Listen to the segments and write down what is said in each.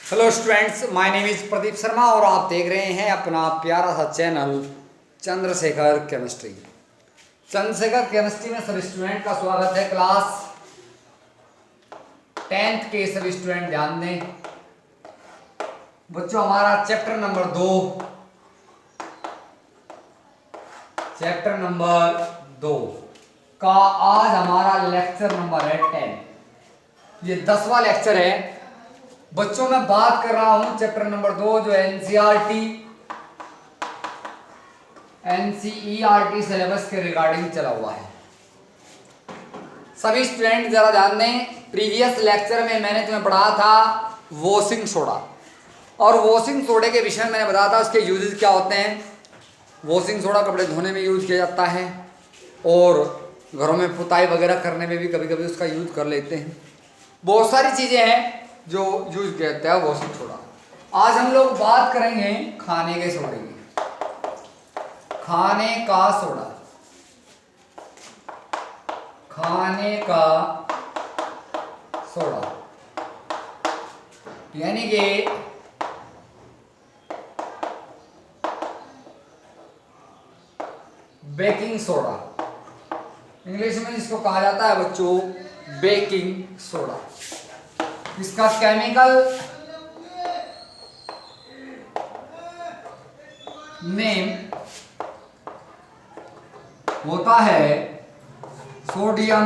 Hello students, my name is Pradeep Sharma और आप देख रहे हैं अपना प्यारा सा channel Chandrashekhar chemistry. Chandrashekhar chemistry में सभी स्टूडेंट का स्वागत है। क्लास 10th के सभी स्टूडेंट ध्यान दें बच्चों। हमारा चैप्टर नंबर 2 का आज हमारा लेक्चर नंबर है 10। ये 10वां लेक्चर है बच्चों। मैं बात कर रहा हूं चैप्टर नंबर 2 जो एनसीईआरटी सिलेबस के रिगार्डिंग चला हुआ है। सभी स्टूडेंट जरा ध्यान दें, प्रीवियस लेक्चर में मैंने तुम्हें पढ़ाया था वॉशिंग सोडा, और वॉशिंग सोडे के विषय में मैंने बताया था उसके यूजेस क्या होते हैं। वॉशिंग सोडा कपड़े धोने में यूज किया जाता है और घरों में पुताई वगैरह करने में भी कभी कभी उसका यूज कर लेते हैं। बहुत सारी चीज़ें हैं जो यूज किया जाता है वॉशिंग सोडा। आज हम लोग बात करेंगे खाने के सोडे की। खाने का सोडा, खाने का सोडा यानी कि बेकिंग सोडा। इंग्लिश में इसको कहा जाता है बच्चों बेकिंग सोडा। इसका केमिकल नेम होता है सोडियम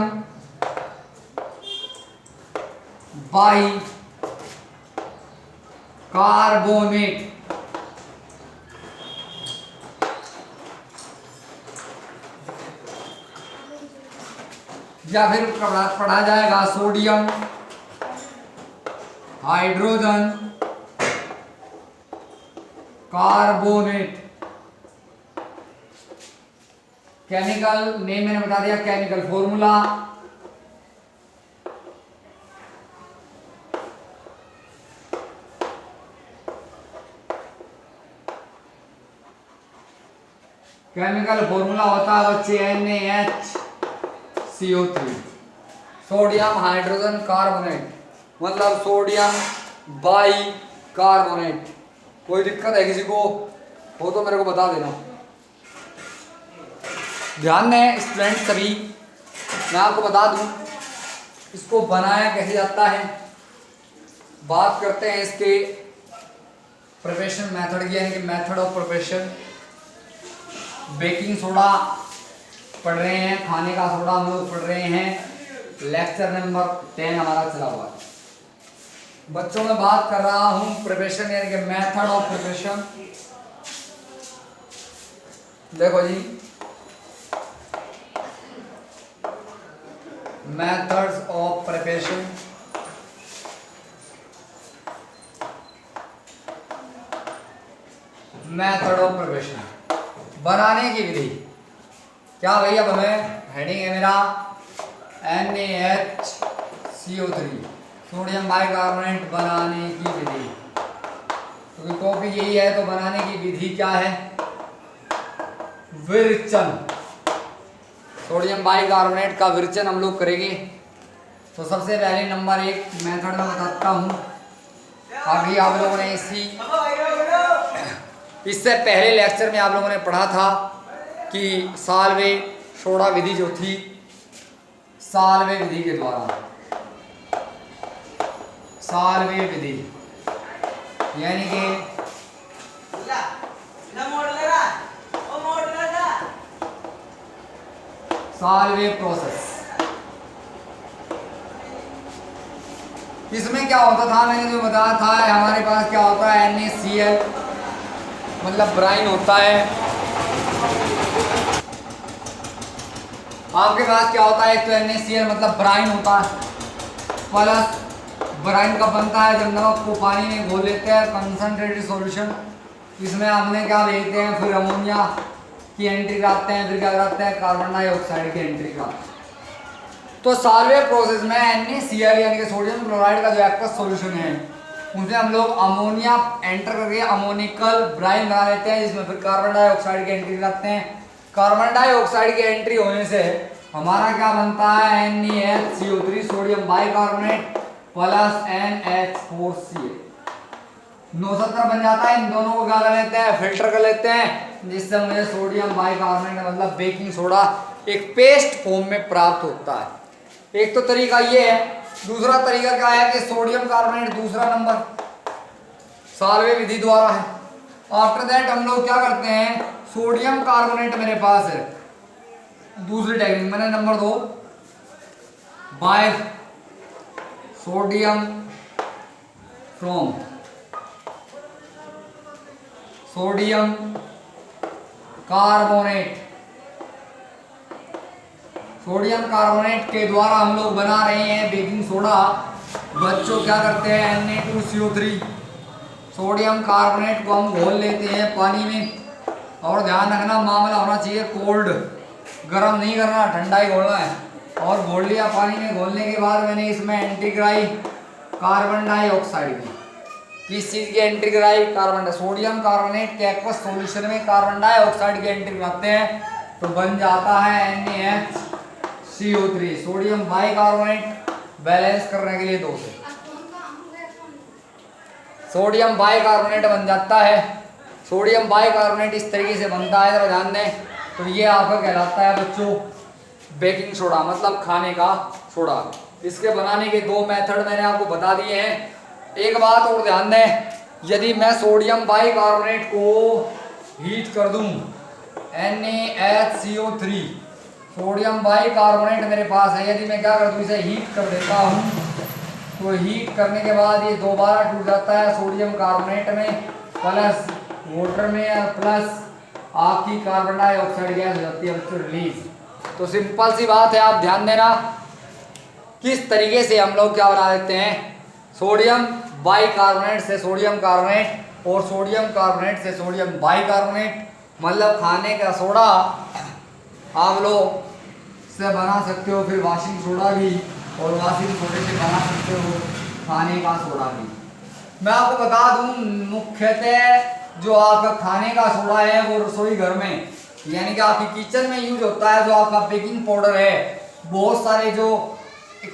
बाई कार्बोनेट, या फिर पढ़ा जाएगा sodium hydrogen carbonate. Chemical name मैंने बता दिया, केमिकल फॉर्मूला होता है बच्चे NaHCO3, सोडियम हाइड्रोजन कार्बोनेट, मतलब सोडियम बाई कार्बोनेट। कोई दिक्कत है किसी को हो तो मेरे को बता देना। ध्यान दें स्टूडेंट सभी, मैं आपको बता दूं इसको बनाया कैसे जाता है। बात करते हैं इसके प्रिपरेशन मेथड की, यानी कि method of preparation. Baking soda पढ़ रहे हैं, खाने का सोडा हम लोग पढ़ रहे हैं। लेक्चर नंबर 10 हमारा चला हुआ है बच्चों। मैं बात कर रहा हूं प्रिपरेशन यानी कि मेथड ऑफ प्रिपरेशन। देखो जी, methods of preparation. Method of preparation, बनाने की विधि क्या भाई। अब हमें हेडिंग है मेरा NaHCO3 सोडियम बाइकार्बोनेट बनाने की विधि। क्योंकि टॉपिक यही है तो बनाने की विधि क्या है, विरचन। सोडियम बाइकार्बोनेट का विरचन हम लोग करेंगे। तो सबसे पहले नंबर 1 मेथड में बताता हूँ। अभी आप लोगों ने इससे पहले लेक्चर में आप लोगों ने पढ़ा था कि साल्वे सोडा विधि जो थी, साल्वे विधि के द्वारा, साल्वे विधि यानी कि साल्वे प्रोसेस। इसमें क्या होता था मैंने जो बताया था, हमारे पास क्या होता है NaCl मतलब ब्राइन होता है। आपके पास क्या होता है, एक तो NaCl मतलब ब्राइन होता है, प्लस ब्राइन कब बनता है जब नमक को पानी में घोल लेते हैं कंसंट्रेटेड सॉल्यूशन। इसमें हमने क्या लेते हैं, फिर अमोनिया की एंट्री कराते हैं, फिर क्या कराते हैं कार्बन डाइऑक्साइड की एंट्री कराते हैं। तो साल्वे प्रोसेस में NaCl यानी कि सोडियम क्लोराइड का जो एक्वस सॉल्यूशन है उसमें हम लोग अमोनिया एंटर करके अमोनिकल ब्राइन बना लेते हैं, जिसमें फिर कार्बन डाइऑक्साइड की एंट्री कराते हैं। कार्बन डाइऑक्साइड की एंट्री होने से हमारा क्या बनता है, NaHCO3 sodium bicarbonate plus NH4Cl। 970 बन जाता है। इन दोनों को क्या कर लेते हैं, फिल्टर कर लेते हैं, जिससे मुझे सोडियम बाइकार्बोनेट मतलब बेकिंग सोडा एक पेस्ट फॉर्म में प्राप्त होता है। एक तो तरीका ये है। दूसरा तरीका क्या है कि सोडियम कार्बोनेट दूसरा नंबर साल्वे विधि द्वारा है। आफ्टर दैट हम लोग क्या करते हैं, सोडियम कार्बोनेट मेरे पास है, दूसरी टेक्निक मैंने number 2 by sodium from sodium carbonate. Sodium carbonate के द्वारा हम लोग बना रहे हैं बेकिंग सोडा। बच्चों क्या करते हैं, Na2CO3 सोडियम कार्बोनेट को हम घोल लेते हैं पानी में, और ध्यान रखना मामला होना चाहिए कोल्ड, गर्म नहीं करना, ठंडा ही घोलना है। और घोल लिया पानी में, घोलने के बाद मैंने इसमें एंटीग्राई कार्बन डाइऑक्साइड की, किस चीज़ की एंटीग्राई, कार्बन सोडियम कार्बोनेट के एक्वस सॉल्यूशन में कार्बन डाइऑक्साइड की एंट्री करते हैं तो बन जाता है NaCO3 सोडियम बाइकार्बोनेट। बैलेंस करने के लिए 2 से सोडियम बाइकार्बोनेट बन जाता है। सोडियम बाइकार्बोनेट इस तरीके से बनता है, जरा ध्यान दें। तो ये आपका कहलाता है बच्चों बेकिंग सोडा, मतलब खाने का सोडा। इसके बनाने के 2 मेथड मैंने आपको बता दिए हैं। एक बात और ध्यान दें, यदि मैं सोडियम बाइकार्बोनेट को हीट कर दूं, NaHCO3 सोडियम बाइकार्बोनेट मेरे पास है, यदि मैं क्या कर दूं, इसे हीट कर देता हूं, तो हीट करने के बाद ये दोबारा टूट जाता है सोडियम कार्बोनेट में, प्लस वाटर में, प्लस आपकी कार्बन डाइऑक्साइड गैस हो जाती है बच्चों रिलीज। तो सिंपल सी बात है, आप ध्यान देना किस तरीके से हम लोग क्या बना देते हैं, सोडियम बाइकार्बोनेट से सोडियम कार्बोनेट और सोडियम कार्बोनेट से सोडियम बाइकार्बोनेट, मतलब खाने का सोडा आप लोग से बना सकते हो, फिर वॉशिंग सोडा भी, और वॉशिंग सोडे से बना सकते हो खाने का सोडा भी। मैं आपको बता दूं मुख्यतः जो आपका खाने का सोडा है वो रसोई घर में यानी कि आपकी किचन में यूज होता है। जो आपका बेकिंग पाउडर है, बहुत सारे जो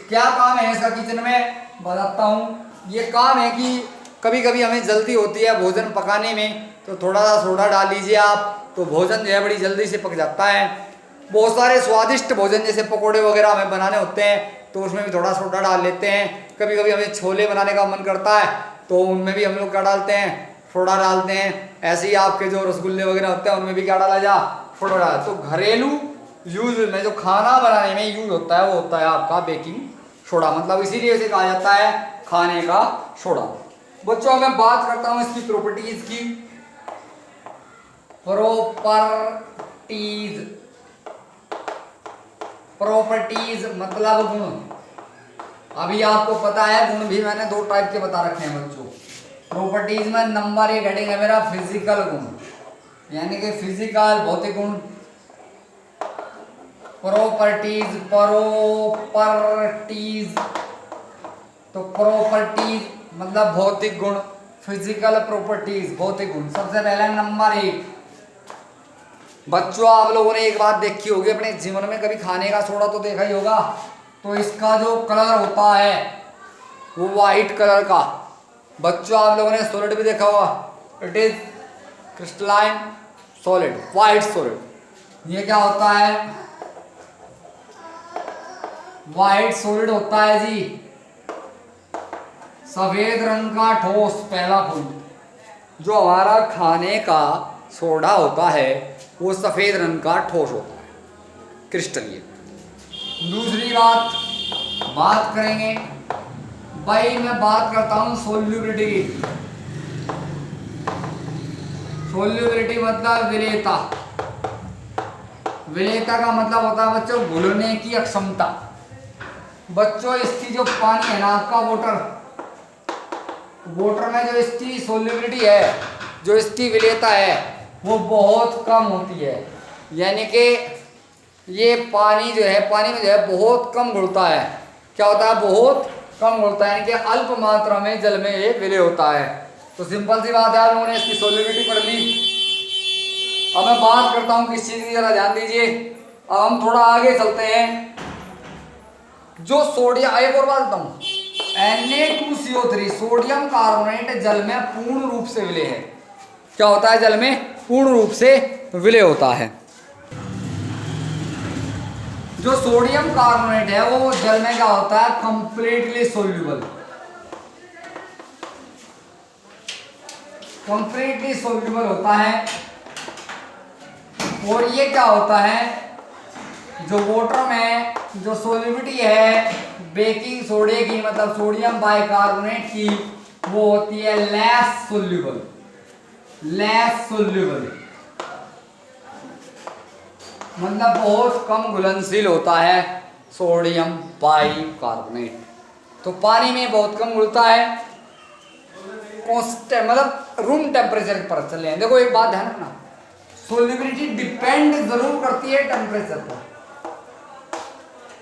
क्या काम है इसका किचन में बताता हूँ। ये काम है कि कभी कभी हमें जल्दी होती है भोजन पकाने में, तो थोड़ा सा सोडा डाल लीजिए आप, तो भोजन जो है बड़ी जल्दी से पक जाता है। बहुत सारे स्वादिष्ट भोजन जैसे पकोड़े वगैरह हमें बनाने होते हैं तो उसमें भी थोड़ा सोडा डाल लेते हैं। कभी कभी हमें छोले बनाने का मन करता है तो उनमें भी हम लोग क्या डालते हैं, सोडा डालते हैं। ऐसे ही आपके जो रसगुल्ले वगैरह होते हैं उनमें भी क्या डाला जा, सोडा डाला। तो घरेलू यूज में जो खाना बनाने में यूज होता है वो होता है आपका बेकिंग सोडा, मतलब इसीलिए इसे कहा जाता है खाने का सोडा। बच्चों मैं बात करता हूँ इसकी प्रॉपर्टीज की। प्रॉपर्टीज मतलब गुण। अभी आपको पता है गुण भी मैंने 2 टाइप के बता रखे हैं बच्चों। प्रॉपर्टीज में नंबर 1 हेडिंग है मेरा फिजिकल गुण, यानी कि फिजिकल भौतिक गुण। प्रॉपर्टीज तो प्रॉपर्टीज मतलब भौतिक गुण, फिजिकल प्रॉपर्टीज भौतिक गुण। सबसे पहला नंबर 1 बच्चों, आप लोगों ने एक बात देखी होगी अपने जीवन में, कभी खाने का सोडा तो देखा ही होगा। तो इसका जो कलर होता है वो वाइट कलर का। बच्चों आप लोगों ने सॉलिड भी देखा होगा, it is crystalline solid, white solid. ये क्या होता है, वाइट सॉलिड होता है जी। सफेद रंग का ठोस पहला पॉइंट। जो हमारा खाने का सोडा होता है वो सफेद रंग का ठोस होता है, क्रिस्टलीय। दूसरी बात करेंगे भाई, मैं बात करता हूं सोल्यूबिलिटी की। सोल्यूबिलिटी मतलब विलेयता। विलेयता का मतलब होता है बच्चों घुलने की अक्षमता। बच्चों इसकी जो पानी है ना आपका वाटर में जो इसकी सोल्यूबिलिटी है, जो इसकी विलेयता है वो बहुत कम होती है। यानी कि ये पानी जो है, पानी में जो है बहुत कम घुलता है। क्या होता है, बहुत कम घुलता है, यानी कि अल्प मात्रा में जल में ये विलय होता है। तो सिंपल सी बात है, आप लोगों ने इसकी सोल्यूबिलिटी पढ़ ली। अब मैं बात करता हूँ किस चीज़ की, जरा ध्यान दीजिए। अब हम थोड़ा आगे चलते हैं। जो सोडियम, एक और बात बताऊँ, Na2CO3 सोडियम कार्बोनेट जल में पूर्ण रूप से विलय है। क्या होता है? जल में पूर्ण रूप से विलय होता है। जो सोडियम कार्बोनेट है वो जल में क्या होता है? कंप्लीटली सोल्यूबल, कंप्लीटली सोल्यूबल होता है। और ये क्या होता है? जो वाटर में जो सोल्यूबिलिटी है बेकिंग सोडे की, मतलब सोडियम बाइकार्बोनेट की, वो होती है लेस सोल्यूबल, लेस सोल्यूबल, मतलब बहुत कम घुलनशील होता है सोडियम बाइकार्बोनेट। तो पानी में बहुत कम घुलता है, कांस्टेंट मतलब रूम टेम्परेचर पर चल रहे हैं। देखो एक बात ध्यान रखना, सोल्यूबिलिटी डिपेंड जरूर करती है टेम्परेचर पर,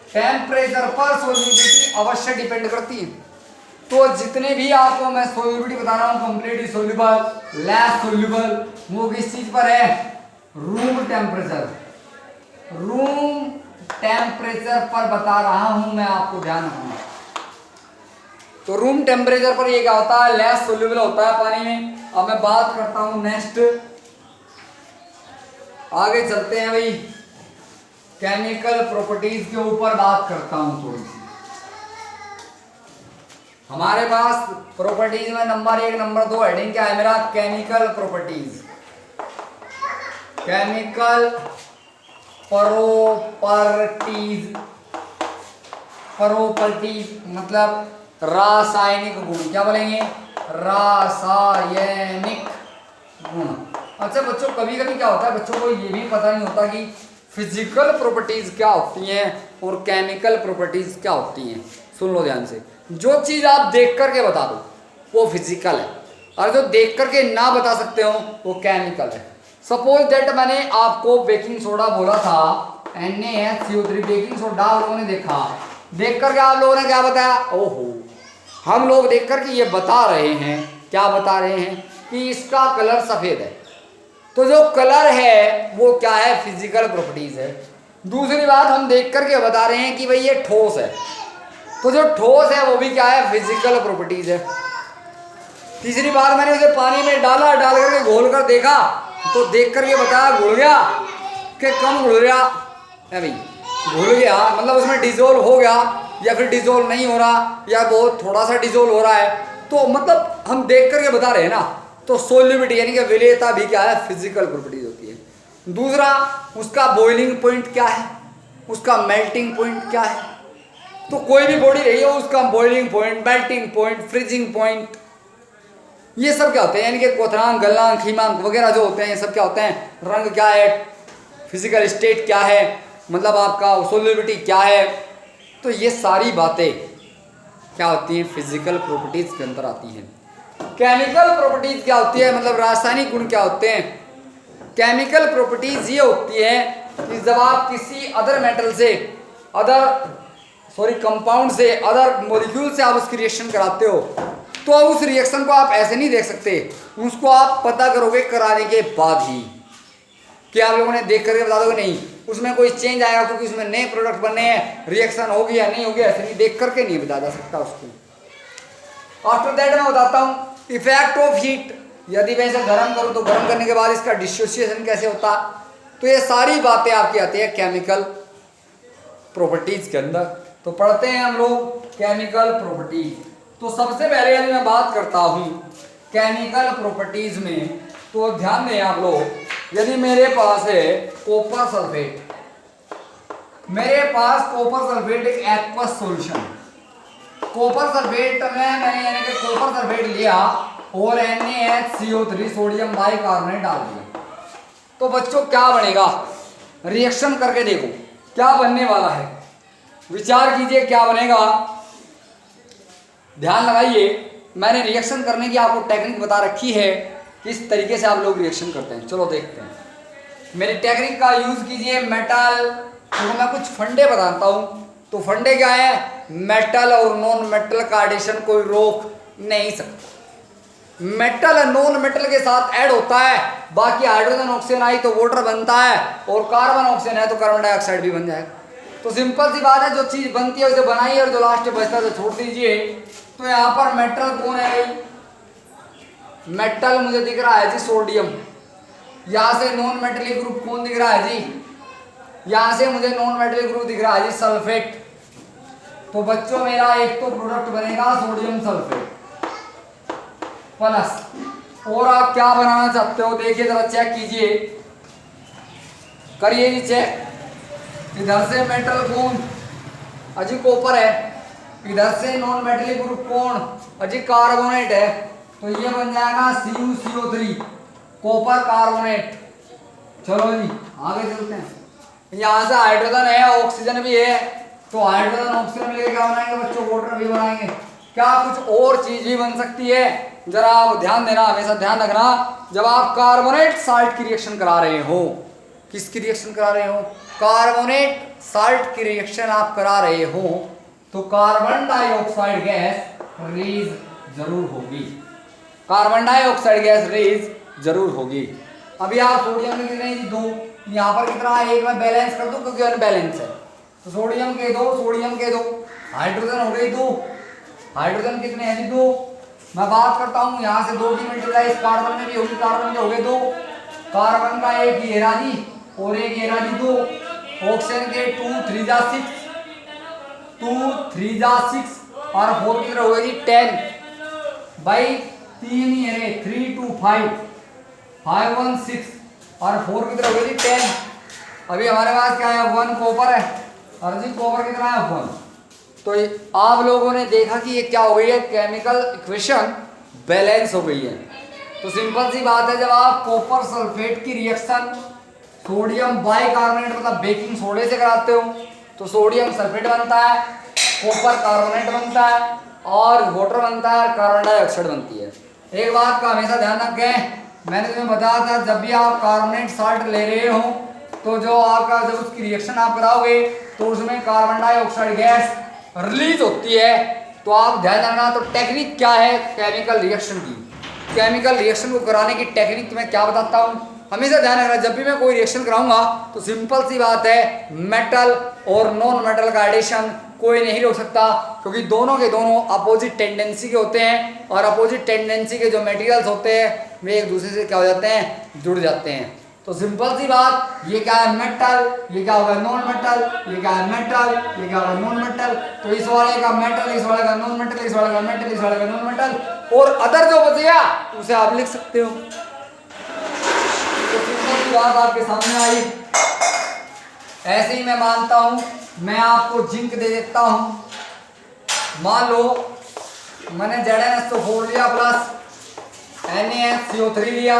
टेम्परेचर पर सोल्यूबिलिटी अवश्य डिपेंड करती है। तो जितने भी आपको मैं सोल्यूबिलिटी बता रहा हूँ, कंप्लीटली सोल्यूबल, लेस सोल्यूबल, वो किस चीज पर है? रूम टेम्परेचर, रूम टेम्परेचर पर बता रहा हूं मैं आपको, ध्यान रखना। तो रूम टेम्परेचर पर ये क्या होता है? लेस सोल्यूबल होता है पानी में। अब मैं बात करता हूं नेक्स्ट, आगे चलते हैं भाई, केमिकल प्रॉपर्टीज के ऊपर बात करता हूं थोड़ी सी। हमारे पास प्रॉपर्टीज में नंबर 1 नंबर 2 हेडिंग क्या है मेरा? Chemical properties, chemical properties, properties मतलब रासायनिक गुण। क्या बोलेंगे? रासायनिक गुण। अच्छा बच्चों, कभी कभी क्या होता है, बच्चों को ये भी पता नहीं होता कि फिजिकल प्रॉपर्टीज क्या होती हैं और केमिकल प्रॉपर्टीज क्या होती हैं। सुन लो ध्यान से, जो चीज आप देख करके बता दो वो फिजिकल है, और जो देख करके ना बता सकते हो वो केमिकल है। सपोज दैट मैंने आपको बेकिंग सोडा बोला था, NaCO3 बेकिंग सोडा आप लोगों ने देखा, देख करके आप लोगों ने क्या बताया? ओहो, हम लोग देख करके ये बता रहे हैं, क्या बता रहे हैं? कि इसका कलर सफेद है। तो जो कलर है वो क्या है? फिजिकल प्रॉपर्टीज है। दूसरी बात, हम देख करके बता रहे हैं कि भाई ये ठोस है, तो जो ठोस है वो भी क्या है? फिजिकल प्रॉपर्टीज है। तीसरी बात, मैंने उसे पानी में डाला, डाल करके घोल कर देखा, तो देख कर ये बताया घुल गया कि कम घुल गया है भाई? घुल गया मतलब उसमें डिजोल्व हो गया, या फिर डिजोल्व नहीं हो रहा, या बहुत थोड़ा सा डिजोल्व हो रहा है। तो मतलब हम देख करके बता रहे हैं ना। तो सोल्यूबिलिटी यानी कि विलेयता भी क्या है? फिजिकल प्रॉपर्टीज होती है। दूसरा, उसका बॉइलिंग पॉइंट क्या है, उसका मेल्टिंग पॉइंट क्या है। तो कोई भी बॉडी रही हो, उसका boiling point, melting point, freezing point, ये सब क्या होते हैं? यानी कि क्वथनांक, गलनांक, खीमांक वगैरह जो होते हैं, ये सब क्या होते हैं? रंग क्या है, फिजिकल स्टेट क्या है, मतलब आपका सोल्यूबिलिटी क्या है। तो ये सारी बातें क्या होती हैं? फिजिकल प्रॉपर्टीज के अंदर आती हैं। केमिकल प्रॉपर्टीज क्या होती है, मतलब रासायनिक गुण क्या होते हैं? केमिकल प्रॉपर्टीज ये होती है कि जब आप किसी अदर मेटल से, कंपाउंड से, अदर मॉलिक्यूल से आप उसकी रिएक्शन कराते हो, तो उस रिएक्शन को आप ऐसे नहीं देख सकते, उसको आप पता करोगे कराने के बाद ही। क्या आप लोगों ने देख करके बता दोगे? नहीं, उसमें कोई चेंज आएगा क्योंकि उसमें नए प्रोडक्ट बने हैं, रिएक्शन होगी या नहीं होगी, ऐसे नहीं देख करके नहीं बता जा सकता उसको। आफ्टर दैट मैं बताता हूँ इफेक्ट ऑफ हीट। यदि मैं इसे गर्म करूँ तो गर्म करने के बाद इसका डिसोसिएशन कैसे होता। तो ये सारी बातें आपकी आती है केमिकल प्रॉपर्टीज के अंदर। तो पढ़ते हैं हम लोग केमिकल प्रॉपर्टीज। तो सबसे पहले यदि मैं बात करता हूँ केमिकल प्रॉपर्टीज में, तो ध्यान दें आप लोग, यदि मेरे पास है कॉपर सल्फेट, मेरे पास कॉपर सल्फेट एक एक्वस सॉल्यूशन, कॉपर सल्फेट में मैंने यानी कि कॉपर सल्फेट लिया और NaCO3 सोडियम बाइकार्बोनेट डाल दिया, तो बच्चों क्या बनेगा? रिएक्शन करके देखो क्या बनने वाला है, विचार कीजिए क्या बनेगा। ध्यान लगाइए, मैंने रिएक्शन करने की आपको टेक्निक बता रखी है, किस तरीके से आप लोग रिएक्शन करते हैं। चलो देखते हैं, मेरी टेक्निक का यूज कीजिए। मेटल, तो मैं कुछ फंडे बताता हूँ। तो फंडे क्या है? मेटल और नॉन मेटल का एडिशन कोई रोक नहीं सकता। मेटल नॉन मेटल के साथ ऐड होता है, बाकी हाइड्रोजन ऑक्सीजन आई तो वाटर बनता है, और कार्बन ऑक्सीजन है तो कार्बन डाइऑक्साइड भी बन जाएगा। तो सिंपल सी बात है, जो चीज बनती है उसे बनाइए और जो लास्ट में बचता है तो छोड़ दीजिए। तो यहाँ पर मेटल कौन है भाई? मेटल मुझे दिख रहा है जी सोडियम। यहाँ से नॉन मेटलिक ग्रुप कौन दिख रहा है जी? यहाँ से मुझे नॉन मेटलिक ग्रुप दिख रहा है जी सल्फेट। तो बच्चों मेरा एक तो प्रोडक्ट बनेगा सोडियम सल्फेट प्लस, और आप क्या बनाना चाहते हो देखिए जरा, चेक कीजिए, करिए जी चेक। इधर से मेटल कौन? अजी कॉपर है। इधर से नॉन मेटलिक ग्रुप कौन? अजी कार्बोनेट है। तो ये बन जाएगा CuCO3 कॉपर कार्बोनेट। चलो जी आगे चलते हैं। यहाँ से हाइड्रोजन है, ऑक्सीजन भी है, तो हाइड्रोजन ऑक्सीजन मिलकर क्या बनाएंगे बच्चों? वाटर भी बनाएंगे। क्या कुछ और चीज भी बन सकती है? जरा आप ध्यान देना, हमेशा ध्यान रखना, जब आप कार्बोनेट साल्ट की रिएक्शन करा रहे हो, किसकी रिएक्शन करा रहे हो? कार्बोनेट साल्ट की रिएक्शन आप करा रहे हो, तो कार्बन डाइऑक्साइड गैस रिलीज जरूर होगी। कार्बन डाइऑक्साइड गैस रिलीज जरूर होगी। अभी आप सोडियम के कितने? दो। यहाँ पर कितना है? एक मैं बैलेंस कर दूं क्योंकि अनबैलेंस है, तो सोडियम के दो, सोडियम के दो। हाइड्रोजन हो गई दो। हाइड्रोजन कितने हैं जी? दो। मैं बात करता हूँ यहाँ से दो की मल्टीप्लाई इस कार्बन में भी होगी, कार्बन के हो गए दो। कार्बन का एक ये रहा जी, और एक ये रहा जी दो। ऑक्सीजन के 2 3 जा 6, 2 3 जा 6 और 4 कितने हो गए जी? 10 भाई, तीन ही है 3 2 5 5 1 6 और 4 कितने हो गए जी? 10। अभी हमारे पास क्या है? 1 कॉपर है, और जी कॉपर कितना है? 1। तो आप लोगों ने देखा कि ये क्या हो गई है? केमिकल इक्वेशन बैलेंस हो गई है। तो सिंपल सी बात है, जब आप कॉपर सल्फेट की रिएक्शन सोडियम बाइकार्बोनेट मतलब बेकिंग सोडे से कराते हो, तो सोडियम सल्फेट बनता है, कॉपर कार्बोनेट बनता है, और वाटर बनता है, कार्बन डाइऑक्साइड बनती है। एक बात का हमेशा ध्यान रखें, मैंने तुम्हें बताया था जब भी आप कार्बोनेट साल्ट ले रहे हो, तो जो आपका जब उसकी रिएक्शन आप कराओगे तो उसमें कार्बन डाइऑक्साइड गैस रिलीज होती है। तो आप ध्यान रखना। तो टेक्निक क्या है केमिकल रिएक्शन की? केमिकल रिएक्शन को कराने की टेक्निक तुम्हें क्या बताता हूँ, हमेशा ध्यान रखना। जब भी मैं कोई रिएक्शन कराऊंगा तो सिंपल सी बात है, मेटल और नॉन मेटल का एडिशन कोई नहीं रोक सकता, क्योंकि दोनों के दोनों अपोजिट टेंडेंसी के होते हैं, और अपोजिट टेंडेंसी के जो मटेरियल्स होते हैं वे एक दूसरे से क्या हो जाते हैं? जुड़ जाते हैं। तो सिंपल सी बात, ये क्या है? मेटल, ये क्या होगा? नॉन मेटल, ये क्या है? मेटल, ये क्या होगा? Non metal. तो इस वाले का मेटल, इस वाले का नॉन मेटल, इस वाले का मेटल, इस वाले का नॉन मेटल, और अदर जो बचेगा उसे आप लिख सकते हो। तो सिंपल सी बात आपके सामने आई। ऐसे ही मैं मानता हूं, मैं आपको जिंक दे देता हूं। मान लो मैंने ZnSO4 लिया प्लस NaCO3 लिया,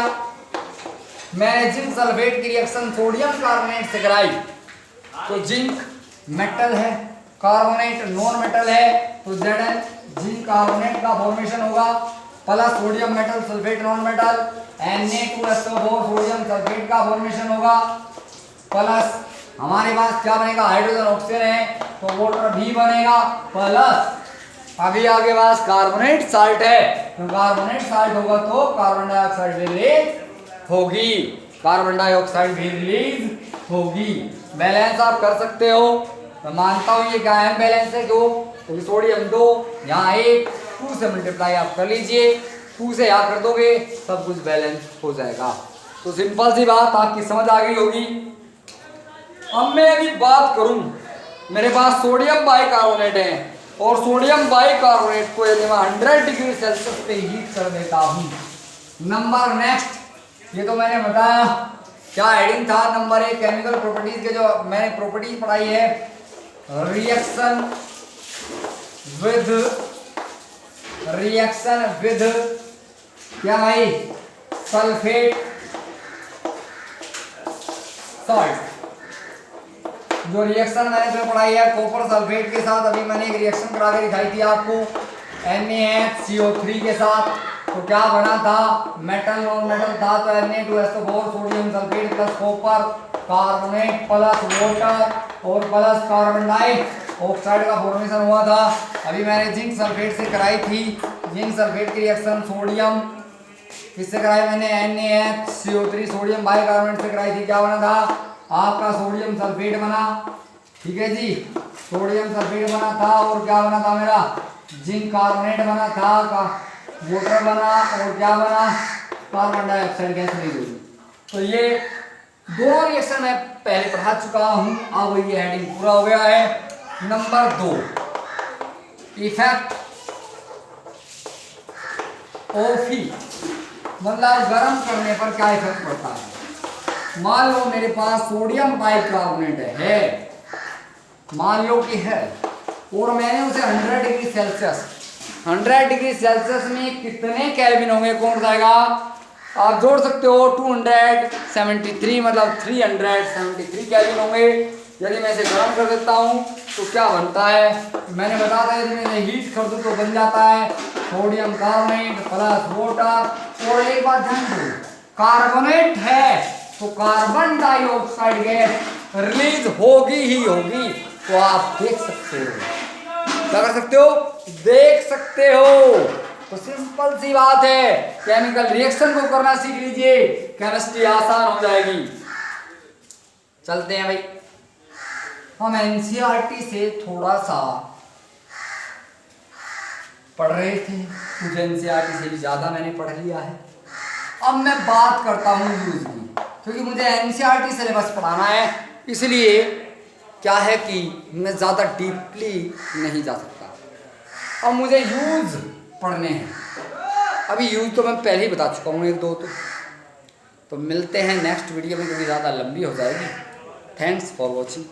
मैंने जिंक सल्फेट की रिएक्शन सोडियम कार्बोनेट से कराई, तो जिंक मेटल है, कार्बोनेट नॉन मेटल है, तो Zn जिंक कार्बोनेट का फॉर्मेशन होगा, plus sodium metal sulphate non metal, Na2SO4 sodium sulphate का फॉर्मेशन होगा, प्लस हमारे पास क्या बनेगा? हाइड्रोजन ऑक्सीजन है, तो वाटर भी बनेगा, प्लस अभी आगे पास कार्बोनेट साल्ट है, तो कार्बोनेट साल्ट होगा तो कार्बन डाइऑक्साइड रिलीज होगी, कार्बन डाइऑक्साइड भी रिलीज होगी। बैलेंस आप कर सकते हो। मैं मानता हूं ये क्या है? बैलेंस है। क्यों? क्योंकि सोडियम 2, यहाँ 1, 2 से मल्टीप्लाई आप कर लीजिए, 2 से याद कर दोगे, सब कुछ बैलेंस हो जाएगा। तो सिंपल सी बात आपकी समझ आ गई होगी। अब मैं अभी बात करूं, मेरे पास सोडियम बाइकार्बोनेट है, और सोडियम बाइकार्बोनेट को यदि मैं 100 डिग्री सेल्सियस पे हीट कर देता हूं, नंबर नेक्स्ट, ये तो मैंने बताया क्या हेडिंग था, नंबर 1 केमिकल प्रॉपर्टीज के जो मैंने प्रॉपर्टीज पढ़ाई है, रिएक्शन विद क्या भाई? Sulphate salt. जो रिएक्शन मैंने जो पढ़ाई है कॉपर सल्फेट के साथ, अभी मैंने एक रिएक्शन करा के दिखाई थी आपको NaCO3 के साथ, तो क्या बना था? मेटल नॉन मेटल था, तो Na2SO4 sodium sulphate plus copper carbonate plus water और प्लस कार्बन डाइऑक्साइड का फॉर्मेशन हुआ था। अभी मैंने जिंक सल्फेट से कराई थी, जिंक सल्फेट की रिएक्शन सोडियम किससे कराई मैंने? NaCO3 सोडियम बाइकार्बोनेट से कराई थी। क्या बना था? आपका सोडियम सल्फेट बना, ठीक है जी। सोडियम सल्फेट बना था और क्या बना था मेरा, जिंक कार्बोनेट बना था, वाटर बना और क्या बना, कार्बन डाइऑक्साइड गैस रिलीज हुई। तो ये दोनों रिएक्शन मैं पहले पढ़ा चुका हूं। अब ये हेडिंग पूरा हो गया है। नंबर 2, इफेक्ट ऑफ हीट, मतलब गर्म करने पर क्या इफेक्ट पड़ता है। मान लो मेरे पास सोडियम बाइकार्बोनेट है, मान लो कि है, और मैंने उसे 100 डिग्री सेल्सियस, 100 डिग्री सेल्सियस में कितने केल्विन होंगे कौन बताएगा। आप जोड़ सकते हो 273 मतलब 373 केल्विन होंगे। यदि मैं इसे गर्म कर देता हूँ तो क्या बनता है, मैंने बताया था यदि मैं इसे हीट कर दूँ तो बन जाता है सोडियम कार्बोनेट प्लस वाटर। और एक बात ध्यान दो, कार्बोनेट है तो कार्बन डाइऑक्साइड गैस रिलीज होगी ही होगी। तो आप देख सकते हो, क्या कर सकते हो, देख सकते हो। तो सिंपल सी बात है, केमिकल रिएक्शन को करना सीख लीजिए, केमिस्ट्री आसान हो जाएगी। चलते हैं भाई, हम एनसीईआरटी से थोड़ा सा पढ़ रहे थे, कुछ एनसीईआरटी से भी ज्यादा मैंने पढ़ लिया है। अब मैं बात करता हूँ यूज की, क्योंकि मुझे एनसीईआरटी सिलेबस पढ़ाना है, इसलिए क्या है कि मैं ज़्यादा डीपली नहीं जा सकता। अब मुझे यूज पढ़ने हैं। अभी यूज तो मैं पहले ही बता चुका हूँ एक दो तो मिलते हैं नेक्स्ट वीडियो में, क्योंकि ज़्यादा लंबी हो जाएगी। Thanks for watching.